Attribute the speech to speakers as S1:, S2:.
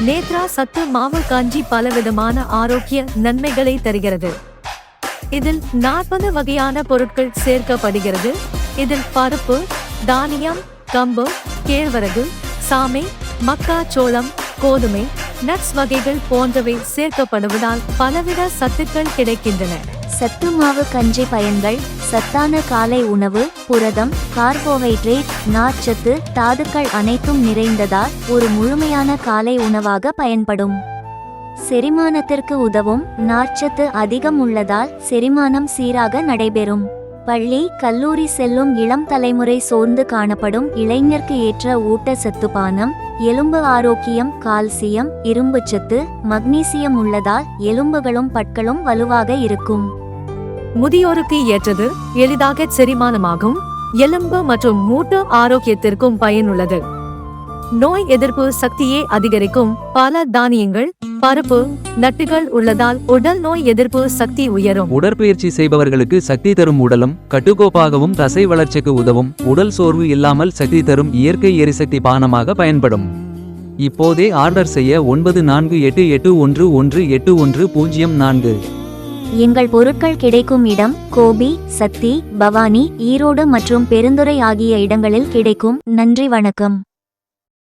S1: நேத்ரா சத்து மாவு கஞ்சி பலவிதமான ஆரோக்கிய நன்மைகளை தருகிறது. இதில் 40 வகையான பொருட்கள் சேர்க்கப்படுகிறது. இதில் பருப்பு, தானியம், கம்பு, கேழ்வரகு, சாமை, மக்காச்சோளம், கோதுமை, நட்ஸ் வகைகள் போன்றவை சேர்க்கப்படுவதால் பலவித சத்துக்கள் கிடைக்கின்றன.
S2: சத்து மாவு கஞ்சி பயன்கள்: சத்தான காலை உணவு, புரதம், கார்போஹைட்ரேட், நார்ச்சத்து, தாதுக்கள் அனைத்தும் நிறைந்ததால் ஒரு முழுமையான காலை உணவாக பயன்படும். செரிமானத்திற்கு உதவும். நார்ச்சத்து அதிகம் உள்ளதால் செரிமானம் சீராக நடைபெறும். பள்ளி, கல்லூரி செல்லும் இளம் தலைமுறை சோர்ந்து காணப்படும் இளைஞருக்கு ஏற்ற ஊட்டச்சத்து பானம். எலும்பு ஆரோக்கியம்: கால்சியம், இரும்புச்சத்து, மக்னீசியம் உள்ளதால் எலும்புகளும் பற்களும் வலுவாக இருக்கும்.
S1: முதியோருக்கு ஏற்றது. எளிதாக செரிமானமாகும். எலும்பு மற்றும் மூட்டு ஆரோக்கியத்திற்கும் பயனுள்ளது. நோய் எதிர்ப்பு சக்தியை அதிகரிக்கும். பல தானியங்கள், பருப்பு, நட்டுகள் உள்ளதால் உடல் நோய் எதிர்ப்பு சக்தி உயரும்.
S3: உடற்பயிற்சி செய்பவர்களுக்கு சக்தி தரும். உடலும் கட்டுக்கோப்பாகவும் தசை வளர்ச்சிக்கு உதவும். உடல் சோர்வு இல்லாமல் சக்தி தரும் இயற்கை எரிசக்தி பானமாக பயன்படும். இப்போதே ஆர்டர் செய்ய 9488118104.
S2: எங்கள் பொருட்கள் கிடைக்கும் இடம்: கோபி, சக்தி, பவானி, ஈரோடு மற்றும் பெருந்துறை ஆகிய இடங்களில் கிடைக்கும். நன்றி, வணக்கம்.